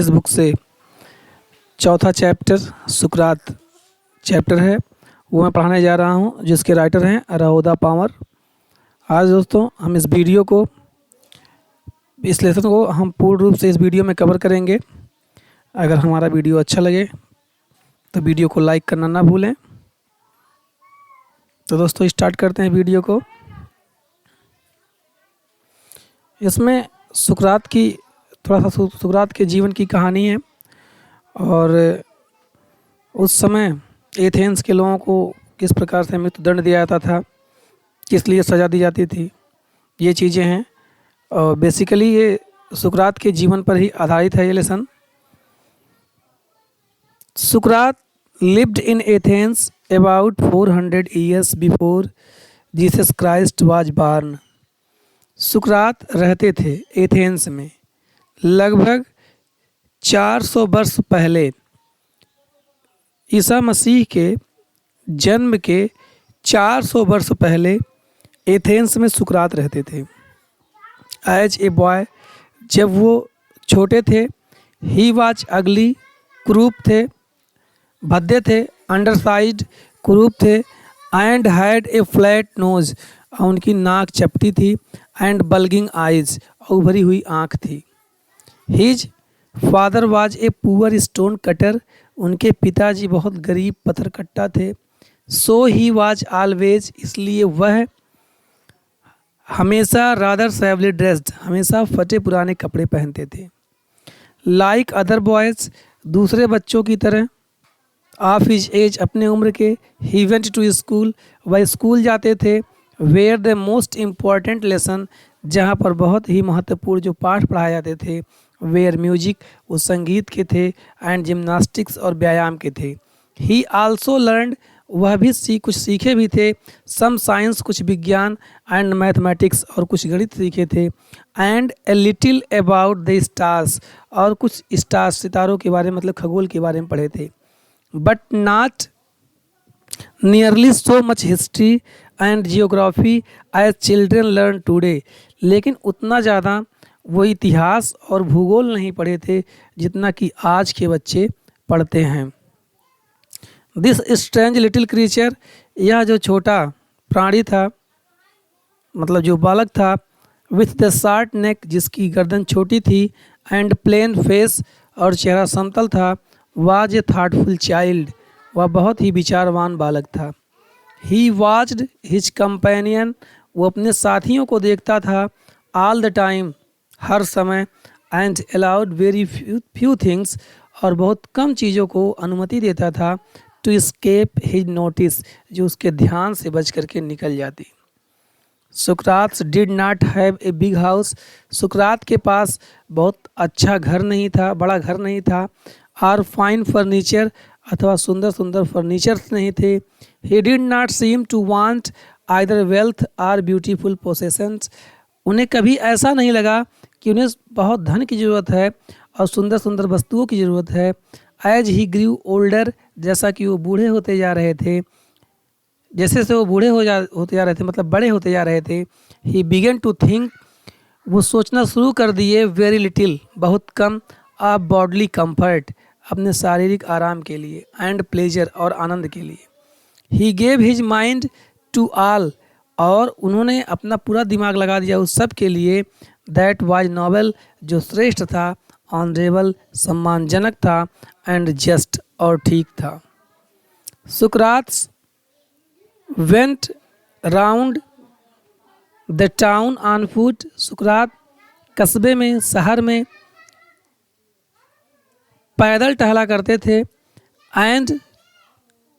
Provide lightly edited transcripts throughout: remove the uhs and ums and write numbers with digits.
इस बुक से चौथा चैप्टर सुकरात चैप्टर है वो मैं पढ़ाने जा रहा हूँ, जिसके राइटर हैं रहोदा पामर। आज दोस्तों हम इस लेसन को हम पूर्ण रूप से इस वीडियो में कवर करेंगे। अगर हमारा वीडियो अच्छा लगे तो वीडियो को लाइक करना ना भूलें। तो दोस्तों स्टार्ट करते हैं वीडियो को। इसमें सुकरात की सुकरात के जीवन की कहानी है और उस समय एथेंस के लोगों को किस प्रकार से मृत्युदंड दिया जाता था, किस लिए सज़ा दी जाती थी, ये चीज़ें हैं। और बेसिकली ये सुकरात के जीवन पर ही आधारित है ये lesson. Sukrat lived in Athens about 400 years before Jesus Christ was born. सुकरात रहते थे एथेंस में लगभग 400 वर्ष पहले। ईसा मसीह के जन्म के 400 वर्ष पहले एथेंस में सुकरात रहते थे। एज ए बॉय, जब वो छोटे थे, ही वाज अगली, क्रूप थे, भद्दे थे, अंडरसाइज्ड, क्रूप थे, and had a flat knows, उनकी नाक चपटी थी, एंड बल्गिंग आइज, उभरी हुई आँख थी। His father was a poor stone cutter, उनके पिताजी बहुत गरीब पत्थर कट्टा थे। सो ही वाज ऑलवेज, इसलिए वह हमेशा रादर सैवली ड्रेस्ड, हमेशा फटे पुराने कपड़े पहनते थे। लाइक अदर बॉयज़, दूसरे बच्चों की तरह, ऑफ हिज एज, अपने उम्र के, ही वेंट टू स्कूल, वह स्कूल जाते थे। Where the most important lesson, जहाँ पर बहुत ही महत्वपूर्ण जो पाठ पढ़ाए जाते थे। वेयर म्यूजिक, वो संगीत के थे, एंड जिम्नास्टिक्स, और व्यायाम के थे। ही आल्सो लर्नड, वह भी कुछ सीखे भी थे। सम साइंस, कुछ विज्ञान, एंड मैथमेटिक्स, और कुछ गणित सीखे थे। And a little about the stars, और कुछ स्टार्स, सितारों के बारे में, मतलब खगोल के बारे में पढ़े थे। But not nearly so much history and geography as children learn today, लेकिन उतना ज़्यादा वो इतिहास और भूगोल नहीं पढ़े थे जितना कि आज के बच्चे पढ़ते हैं। दिस स्ट्रेंज लिटिल क्रीचर, यह जो छोटा प्राणी था, मतलब जो बालक था, विथ द शॉर्ट नेक, जिसकी गर्दन छोटी थी, एंड प्लेन फेस, और चेहरा समतल था, वाज ए थाटफुल चाइल्ड, वह बहुत ही विचारवान बालक था। ही वॉच्ड हिज कंपेनियन, वो अपने साथियों को देखता था, ऑल द टाइम, हर समय, and allowed very few things, और बहुत कम चीज़ों को अनुमति देता था, टू escape हिज नोटिस, जो उसके ध्यान से बच करके निकल जाती। सुकरात did not have a big house, सुकरात के पास बहुत अच्छा घर नहीं था, बड़ा घर नहीं था। और फाइन फर्नीचर, अथवा सुंदर सुंदर फर्नीचर्स नहीं थे। He did not seem to want either wealth or beautiful possessions, उन्हें कभी ऐसा नहीं लगा कि उन्हें बहुत धन की ज़रूरत है और सुंदर सुंदर वस्तुओं की ज़रूरत है। एज ही ग्रीव ओल्डर, जैसा कि वो बूढ़े होते जा रहे थे, जैसे से वो होते जा रहे थे, मतलब बड़े होते जा रहे थे। ही बिगन टू थिंक, वो सोचना शुरू कर दिए, वेरी लिटिल, बहुत कम, ऑफ बॉडली कंफर्ट, अपने शारीरिक आराम के लिए, एंड प्लेजर, और आनंद के लिए। He gave his mind to all, और उन्होंने अपना पूरा दिमाग लगा दिया उस सब के लिए। दैट वाज नोबल, जो श्रेष्ठ था, ऑनरेबल, सम्मानजनक था, एंड जस्ट, और ठीक था। सुकरात went round the town on foot, सुकरात कस्बे में, शहर में पैदल टहला करते थे। एंड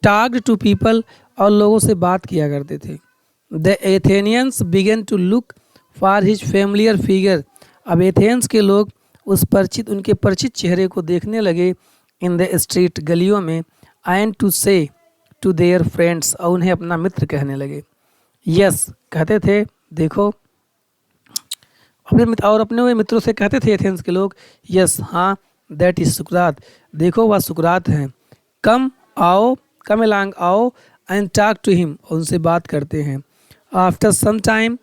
टॉक्ड टू पीपल, और लोगों से बात किया करते थे। The Athenians began to look for his familiar figure, अब एथेंस के लोग उनके परिचित चेहरे को देखने लगे। इन द स्ट्रीट, गलियों में। एंड टू से टू देयर फ्रेंड्स, और उन्हें अपना मित्र कहने लगे। यस, कहते थे, देखो, अपने हुए मित्रों से कहते थे एथेंस के लोग, यस, हाँ, दैट इज सुकरात, देखो वह सुकरात हैं। कम आओ, कम एलॉन्ग, आओ, एंड टॉक टू हिम, उनसे बात करते हैं। आफ्टर सम टाइम,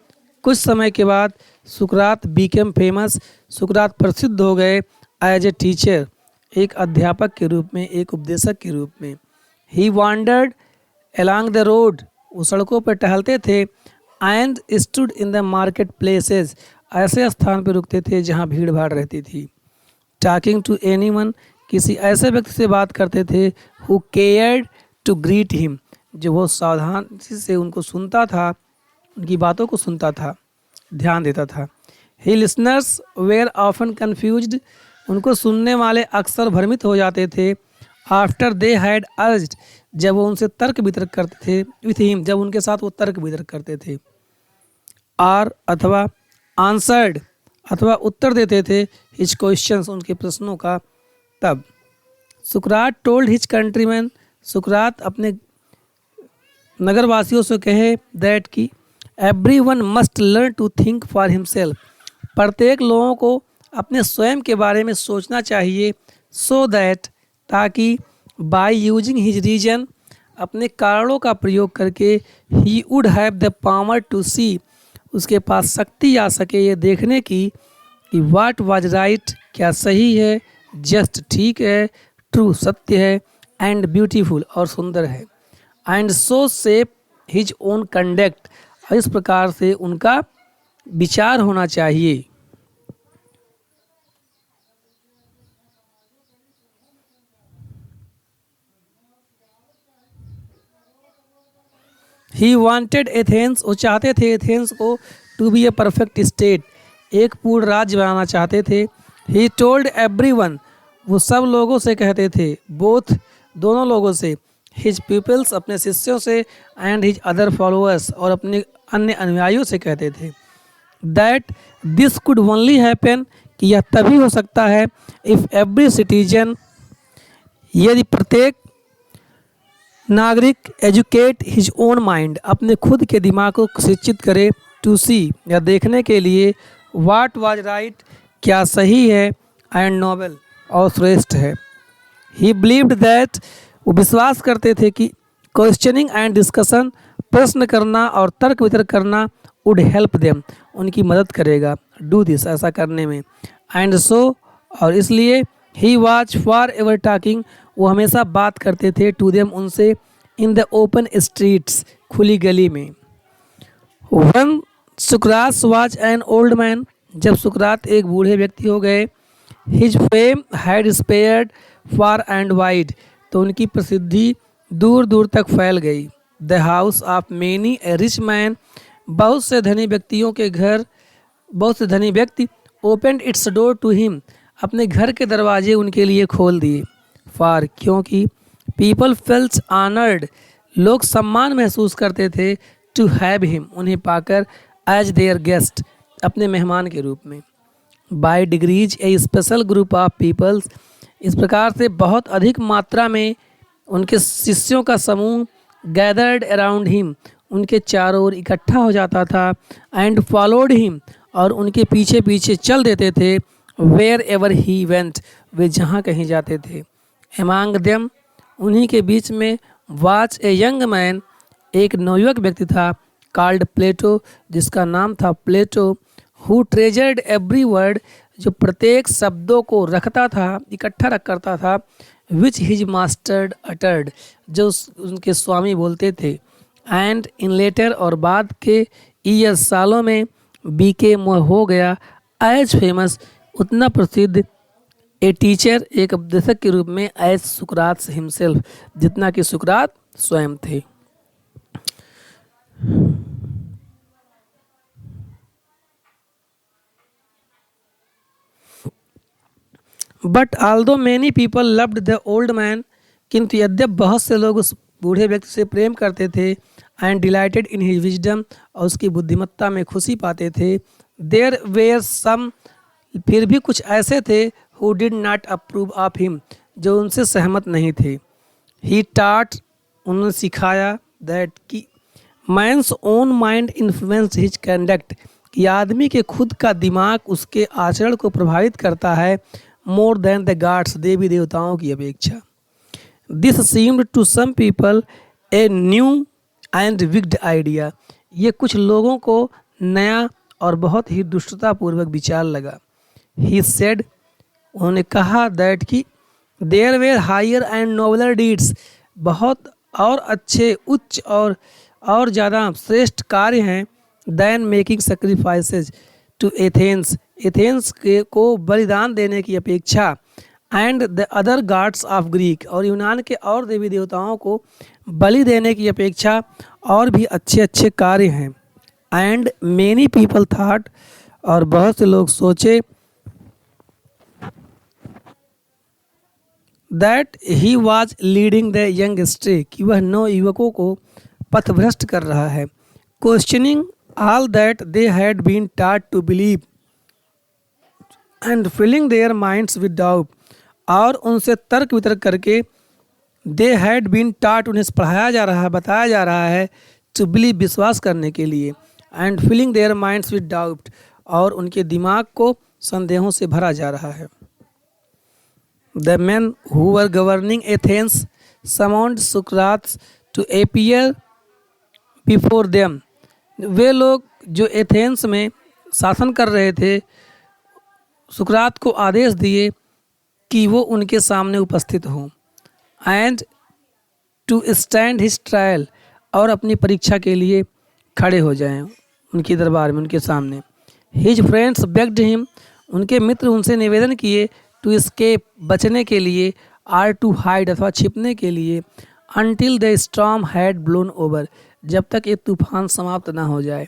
कुछ समय के बाद, सुकरात बीकेम फेमस, सुकरात प्रसिद्ध हो गए। एज ए टीचर, एक अध्यापक के रूप में, एक उपदेशक के रूप में। ही वॉन्डर्ड along द रोड, वो सड़कों पर टहलते थे। And stood in the market places, ऐसे स्थान पर रुकते थे जहाँ भीड़ भाड़ रहती थी। टॉकिंग टू एनीवन, किसी ऐसे व्यक्ति से बात करते थे। Who cared to greet him, जो वो सावधानी से उनको सुनता था, उनकी बातों को सुनता था, ध्यान देता था। ही लिसनर्स वेयर ऑफन कन्फ्यूज्ड, उनको सुनने वाले अक्सर भ्रमित हो जाते थे। आफ्टर दे हैड अर्ज्ड, जब वो उनसे तर्क वितर्क करते थे। विथ हिम, जब उनके साथ वो तर्क वितर्क करते थे। आर अथवा आंसर्ड, अथवा उत्तर देते थे हिज क्वेश्चंस, उनके प्रश्नों का। तब सुकरात टोल्ड हिज कंट्रीमैन, सुकरात अपने नगरवासियों से कहे दैट की everyone must learn to think for himself, प्रत्येक लोगों को अपने स्वयं के बारे में सोचना चाहिए। सो दैट, ताकि बाय यूजिंग हिज रीजन, अपने कारणों का प्रयोग करके, he would have the power to see, उसके पास शक्ति आ सके ये देखने की कि वाट वाज राइट, क्या सही है, जस्ट ठीक है, ट्रू सत्य है, एंड ब्यूटीफुल और सुंदर है, and so shape his own conduct, इस प्रकार से उनका विचार होना चाहिए। ही वांटेड एथेंस, वो चाहते थे एथेंस को to be a perfect state, एक पूर्ण राज्य बनाना चाहते थे। ही टोल्ड एवरीवन, वो सब लोगों से कहते थे, बोथ दोनों लोगों से, हिज पीपल्स अपने शिष्यों से, एंड हिज अदर फॉलोअर्स और अपने अन्य अनुयायियों से कहते थे। That this could only happen, कि यह तभी हो सकता है, इफ़ एवरी सिटीजन, यदि प्रत्येक नागरिक, एजुकेट हिज ओन माइंड, अपने खुद के दिमाग को शिक्षित करे, टू सी, या देखने के लिए, वाट वाज राइट, क्या सही है, एंड नोबल, और श्रेष्ठ है। ही बिलीव्ड दैट, वो विश्वास करते थे कि क्वेश्चनिंग एंड डिस्कशन, प्रश्न करना और तर्क वितर्क करना, वुड हेल्प देम, उनकी मदद करेगा, डू दिस, ऐसा करने में। एंड सो, और इसलिए, he was for ever talking, वो हमेशा बात करते थे, टू देम, उनसे, इन द ओपन स्ट्रीट्स, खुली गली में। One Sukrat was an old man, जब सुकरात एक बूढ़े व्यक्ति हो गए। His fame had spread far and wide, तो उनकी प्रसिद्धि दूर दूर तक फैल गई। The house of many A rich man, बहुत से धनी व्यक्तियों के घर, बहुत से धनी व्यक्ति, opened its door to him, अपने घर के दरवाजे उनके लिए खोल दिए। फार, क्योंकि, पीपल फेल्ट ऑनर्ड, लोग सम्मान महसूस करते थे, टू हैव हिम, उन्हें पाकर, एज देयर गेस्ट, अपने मेहमान के रूप में। By degrees a special group of peoples, इस प्रकार से बहुत अधिक मात्रा में उनके शिष्यों का समूह, गैदर्ड अराउंड हिम, उनके चारों ओर इकट्ठा हो जाता था। एंड फॉलोड हिम, और उनके पीछे पीछे चल देते थे। वेयर एवर ही वेंट, वे जहाँ कहीं जाते थे। एमांग देम, उन्हीं के बीच में, वाच ए यंग मैन, एक नवयुवक व्यक्ति था, कॉल्ड प्लेटो, जिसका नाम था प्लेटो। हु ट्रेजर्ड एवरी वर्ड, जो प्रत्येक शब्दों को रखता था, इकट्ठा रख करता था। विच हिज मास्टर्ड अटर्ड, जो उनके स्वामी बोलते थे। एंड इन लेटर, और बाद के ईयर्स, सालों में, बीके हो गया, एज फेमस, उतना प्रसिद्ध, ए टीचर, एक उपदेशक के रूप में, एज सुकरात हिमसेल्फ, जितना कि सुकरात स्वयं थे। But although many people loved the old man, किंतु यद्यप बहुत से लोग उस बूढ़े व्यक्ति से प्रेम करते थे। And dilated in his wisdom, और उसकी बुद्धिमत्ता में खुशी पाते थे। देयर वेयर सम, फिर भी कुछ ऐसे थे, who did not approve of him, जो उनसे सहमत नहीं थे। ही टाट, उन्होंने सिखाया, दैट की man's own mind influence his conduct, कि आदमी के खुद का दिमाग उसके आचरण को प्रभावित करता है। मोर देन द गॉड्स, देवी देवताओं की अपेक्षा। This seemed to some people a new and wicked idea, ये कुछ लोगों को नया और बहुत ही दुष्टतापूर्वक विचार लगा। ही सेड, उन्होंने कहा दैट कि there were higher and nobler deeds, बहुत और अच्छे उच्च और ज़्यादा श्रेष्ठ कार्य हैं than making sacrifices to Athens, Athens के को बलिदान देने की अपेक्षा, and the other gods of Greek, और यूनान के और देवी देवताओं को बलि देने की अपेक्षा और भी अच्छे अच्छे कार्य हैं। एंड मेनी पीपल थाट, और बहुत से लोग सोचे that he was leading the young stray, कि वह नौ युवकों को पथभ्रष्ट कर रहा है। Questioning all that they had been taught to believe and filling their minds with doubt, और उनसे तर्क वितर्क करके दे हैड बीन taught, उन्हें पढ़ाया जा रहा है, बताया जा रहा है, टू बिलीव, विश्वास करने के लिए, and filling their minds with doubt, और उनके दिमाग को संदेहों से भरा जा रहा है। The men who were governing Athens summoned Socrates to appear before them. वे लोग जो एथेंस में शासन कर रहे थे, सुकरात को आदेश दिए कि वो उनके सामने उपस्थित हों, and to stand his trial, और अपनी परीक्षा के लिए खड़े हो जाएं उनके दरबार में, उनके सामने। हिज फ्रेंड्स बेग्ड हिम, उनके मित्र उनसे निवेदन किए, टू escape, बचने के लिए, आर टू हाइड, अथवा छिपने के लिए, until the storm had blown over, जब तक ये तूफान समाप्त ना हो जाए।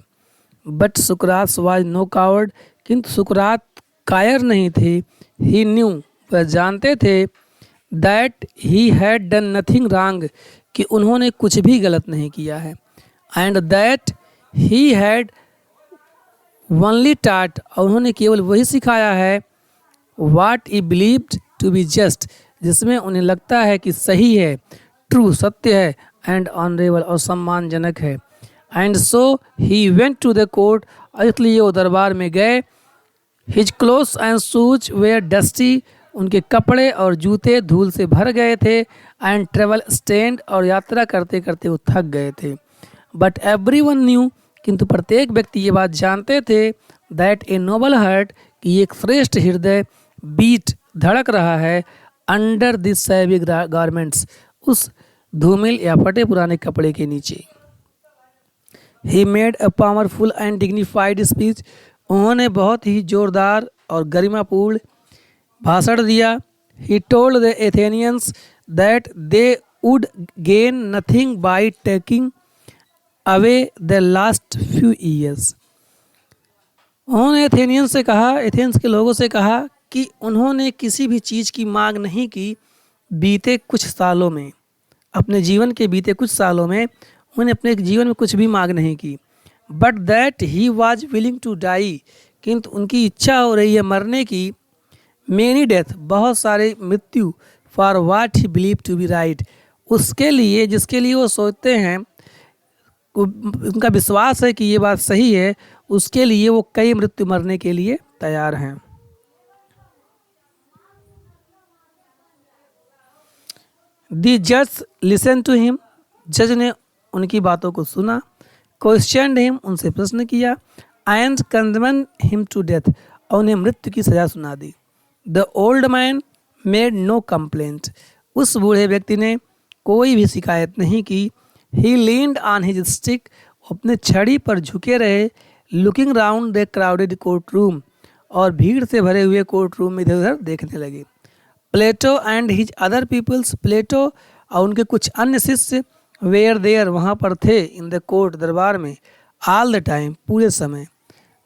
But Sukrat was no coward, किंतु सुकरात कायर नहीं थे। ही न्यू, वह जानते थे, that he had done nothing wrong, कि उन्होंने कुछ भी गलत नहीं किया है, and that he had only taught, और उन्होंने केवल वही सिखाया है, वाट ई बिलीव्ड टू बी जस्ट, जिसमें उन्हें लगता है कि सही है, ट्रू, सत्य है, एंड ऑनरेबल, और सम्मानजनक है। And so he went to the court, और इसलिए वो दरबार में गए। His clothes and shoes were dusty, उनके कपड़े और जूते धूल से भर गए थे, एंड ट्रेवल स्टेंड, और यात्रा करते करते वो थक गए थे। बट एवरी वन न्यू, किंतु प्रत्येक व्यक्ति ये बात जानते थे, दैट ए नोबल हार्ट, कि एक श्रेष्ठ हृदय बीट, धड़क रहा है, अंडर दिस सैवी गारमेंट्स, उस धूमिल या फटे पुराने कपड़े के नीचे। He made a powerful and dignified speech, उन्होंने बहुत ही जोरदार और गरिमापूर्ण भाषण दिया। He told the Athenians that they would gain nothing by taking away the last few years, उन्होंने एथेनियंस से कहा, एथेंस के लोगों से कहा कि उन्होंने किसी भी चीज़ की मांग नहीं की बीते कुछ सालों में, अपने जीवन के बीते कुछ सालों में उन्हें अपने जीवन में कुछ भी मांग नहीं की। But that he was willing to die, किंतु उनकी इच्छा हो रही है मरने की, मेनी डेथ, बहुत सारे मृत्यु, for what he believe to be right, उसके लिए जिसके लिए वो सोचते हैं, उनका विश्वास है कि ये बात सही है, उसके लिए वो कई मृत्यु मरने के लिए तैयार हैं। दी जज लिसन टू हिम, जज ने उनकी बातों को सुना। क्वेश्चन हिम, उनसे प्रश्न किया। And condemn him to death, और उन्हें मृत्यु की सजा सुना दी। The old man made no complaint, उस बूढ़े व्यक्ति ने कोई भी शिकायत नहीं की। He leaned on his stick, अपने छड़ी पर झुके रहे। Looking round the crowded court room, और भीड़ से भरे हुए कोर्ट रूम में इधर उधर देखने लगे। प्लेटो एंड हिज अदर पीपल्स, प्लेटो और उनके कुछ अन्य शिष्य, वेयर देयर, वहाँ पर थे, इन द कोर्ट, दरबार में, ऑल द टाइम, पूरे समय।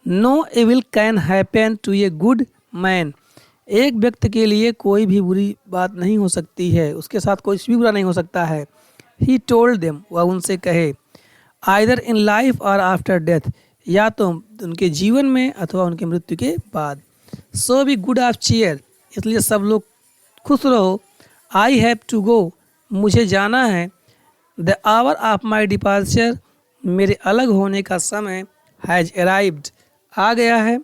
No evil can happen to a good man, एक व्यक्ति के लिए कोई भी बुरी बात नहीं हो सकती है, उसके साथ कुछ भी बुरा नहीं हो सकता है। ही टोल्ड देम, वह उनसे कहे, आइदर इन लाइफ और आफ्टर डेथ, या तो उनके जीवन में अथवा उनके मृत्यु के बाद। सो बी गुड ऑफ चीयर, इसलिए सब लोग खुश रहो। आई हैव टू गो, मुझे जाना है। The hour of my departure, मेरे अलग होने का समय, हैज अराइव्ड, आ गया है।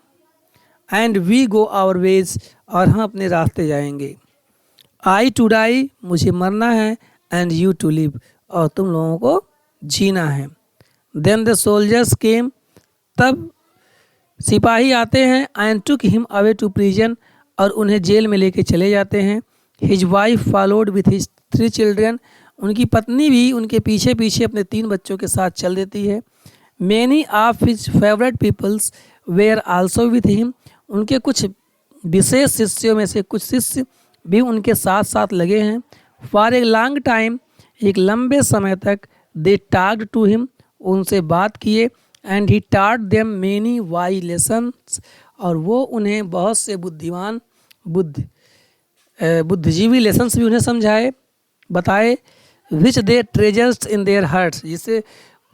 And we go our ways, और हम अपने रास्ते जाएंगे। आई टू डाई, मुझे मरना है। एंड यू टू लिव, और तुम लोगों को जीना है। देन द सोल्जर्स केम, तब सिपाही आते हैं। And took him away to prison, और उन्हें जेल में लेके चले जाते हैं। His wife followed with his 3 children, उनकी पत्नी भी उनके पीछे पीछे अपने 3 बच्चों के साथ चल देती है। Many of his favourite peoples were also with him, उनके कुछ विशेष शिष्यों में से कुछ शिष्य भी उनके साथ साथ लगे हैं। फॉर ए लॉन्ग टाइम, एक लंबे समय तक, दे टॉक्ड टू हिम, उनसे बात किए। And he taught them many wise lessons, और वो उन्हें बहुत से बुद्धिजीवी लेसन्स भी उन्हें समझाए, बताए। विच दे ट्रेजर्स इन देयर हार्ट्स,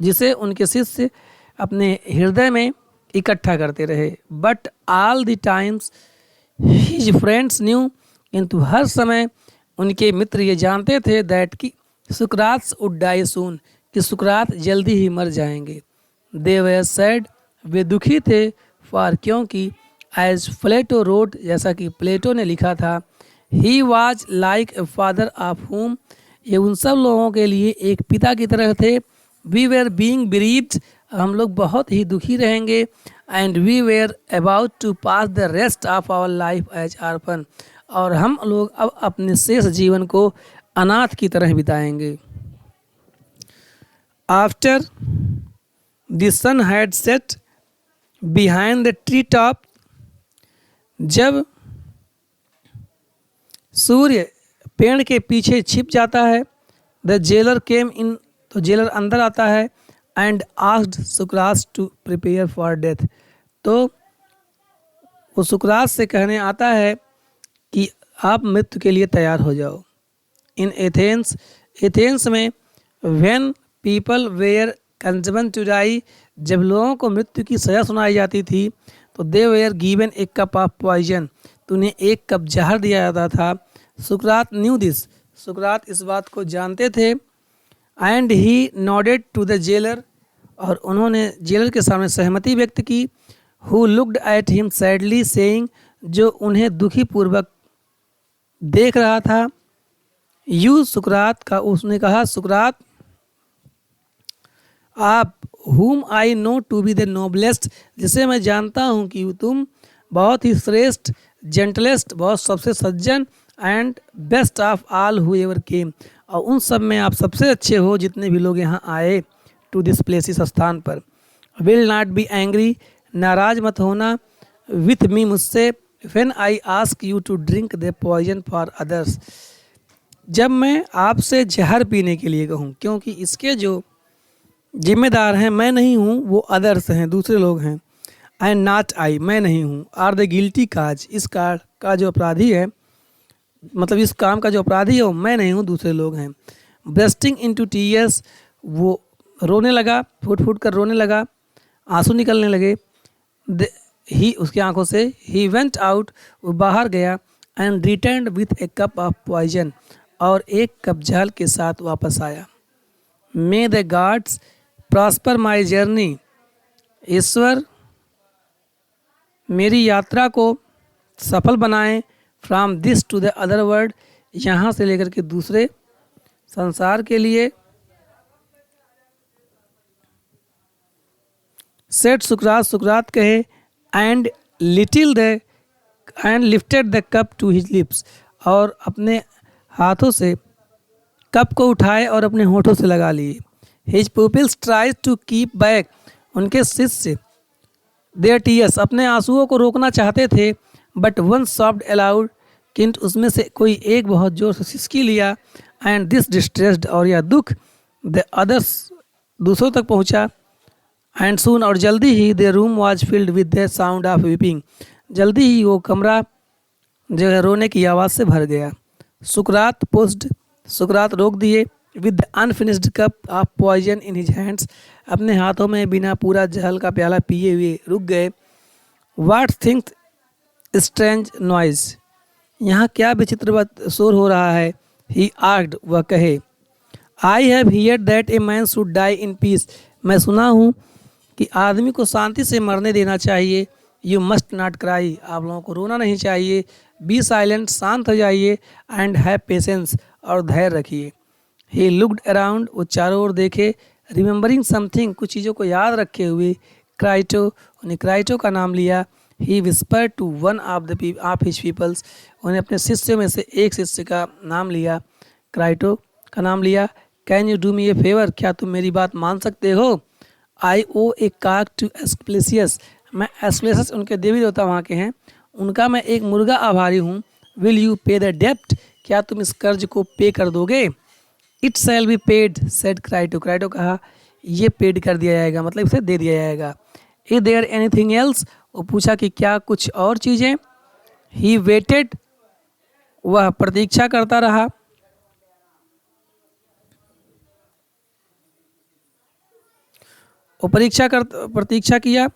जिसे उनके शिष्य अपने हृदय में इकट्ठा करते रहे। But all the times his friends new, किंतु हर समय उनके मित्र ये जानते थे दैट कि सुकरात वुड डाई सून, कि सुकरात जल्दी ही मर जाएंगे। दे वर सैड, वे दुखी थे। फॉर, क्योंकि एज प्लेटो रोट, जैसा कि प्लेटो ने लिखा था, he was like a father of home, ये उन सब लोगों के लिए एक पिता की तरह थे। वी वेर बीइंग bereaved, हम लोग बहुत ही दुखी रहेंगे। And we were about to pass the rest of our life as orphan, और हम लोग अब अपने शेष जीवन को अनाथ की तरह बिताएंगे। After the sun had set behind the tree top, जब सूर्य पेड़ के पीछे छिप जाता है, द जेलर केम इन, तो जेलर अंदर आता है। And asked Sukrat to prepare for death, तो वो सुकरात से कहने आता है कि आप मृत्यु के लिए तैयार हो जाओ। इन एथेंस, एथेंस में, when people were condemn to die, जब लोगों को मृत्यु की सज़ा सुनाई जाती थी, तो they were given a cup of poison, तो उन्हें 1 कप जहर दिया जाता था। सुकरात न्यू दिस, सुकरात इस बात को जानते थे। And he nodded to the jailer, और उन्होंने जेलर के सामने सहमति व्यक्त की। Who looked at him sadly saying, जो उन्हें दुखी पूर्वक देख रहा था। यू सुकरात का, उसने कहा, सुकरात आप, whom I know to be the noblest, जिसे मैं जानता हूँ कि तुम बहुत ही श्रेष्ठ, जेंटलेस्ट, बहुत सबसे सज्जन, and best of all who ever केम, और उन सब में आप सबसे अच्छे हो जितने भी लोग यहाँ आए टू दिस प्लेस, इस स्थान पर। विल नॉट बी एंग्री, नाराज मत होना, विथ मी, मुझसे, when I ask you to drink the poison for others, जब मैं आपसे जहर पीने के लिए कहूँ, क्योंकि इसके जो जिम्मेदार हैं मैं नहीं हूँ, वो अदर्स हैं, दूसरे लोग हैं। एंड नॉट आई, मैं नहीं हूँ। आर द गिल्टी काज, इस कार का जो अपराधी है, मतलब इस काम का जो अपराधी है वो मैं नहीं हूँ, दूसरे लोग हैं। ब्रस्टिंग इनटू टीयर्स, वो रोने लगा, फूट फूट कर रोने लगा, आंसू निकलने लगे। ही, उसकी आंखों से। ही वेंट आउट, वो बाहर गया। And return with a cup of poison, और 1 कप जहर के साथ वापस आया। May the gods prosper my journey, ईश्वर मेरी यात्रा को सफल बनाएं। From this to the other world, यहाँ से लेकर के दूसरे संसार के लिए। सेट सुकरात, सुकरात कहे। And lifted the cup to his lips, और अपने हाथों से कप को उठाए और अपने होठों से लगा लिए। His pupils tries to keep back, उनके शिष्य देयर टीयर्स, अपने आंसुओं को रोकना चाहते थे। बट वन सॉफ्ट अलाउड, किंतु उसमें से कोई एक बहुत जोर से सिसकी लिया। एंड दिस डिस्ट्रेस्ड, और यह दुख द अदर्स, दूसरों तक पहुंचा। एंड सून, और जल्दी ही the room was filled with the sound of weeping, जल्दी ही वो कमरा जो है रोने की आवाज़ से भर गया। सुकरात पोस्ड, सुकरात रोक दिए। With the unfinished cup of poison in his hands, अपने हाथों में बिना पूरा जहर का प्याला पिए हुए रुक गए। वाट थिंक्स स्ट्रेंज नॉइज, यहाँ क्या विचित्र शोर हो रहा है। ही आस्क्ड, वह कहे। I have heard that a man should die in peace, मैं सुना हूँ कि आदमी को शांति से मरने देना चाहिए। यू मस्ट नॉट क्राई, आप लोगों को रोना नहीं चाहिए। बी साइलेंट, शांत हो जाइए। एंड हैव पेशेंस, और धैर्य रखिए। ही लुक्ड अराउंड, वो चारों ओर देखे। रिमेंबरिंग समथिंग, कुछ चीज़ों को याद रखे हुए। क्राइटो, उन्हें क्राइटो का नाम लिया। He whisper to one of his peoples, उन्हें अपने शिष्यों में से एक शिष्य का नाम लिया, क्राइटो का नाम लिया। Can you do me A favour, क्या तुम मेरी बात मान सकते हो। आई ओ ए काक टू एस्क्लेसियस, मैं एस्क्लेसियस उनके देवी देवता वहाँ के हैं, उनका मैं एक मुर्गा आभारी हूँ। विल यू पे द डेप्ट, क्या तुम इस कर्ज को पे कर दोगे। It shall be paid said Crito, Crito कहा ये पेड कर दिया जाएगा, मतलब इसे दे दिया जाएगा। इज देयर एनीथिंग एल्स, वो पूछा कि क्या कुछ और चीज़ें। ही वेटेड, वह प्रतीक्षा करता रहा। वो प्रतीक्षा किया।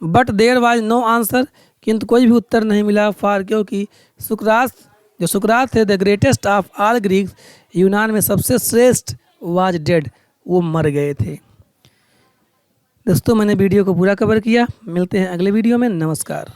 But there was no answer, किंतु कोई भी उत्तर नहीं मिला। फार, क्योंकि सुकरात थे, the greatest of all Greeks, यूनान में सबसे श्रेष्ठ, वाज डेड, वो मर गए थे। दोस्तों मैंने वीडियो को पूरा कवर किया, मिलते हैं अगले वीडियो में, नमस्कार।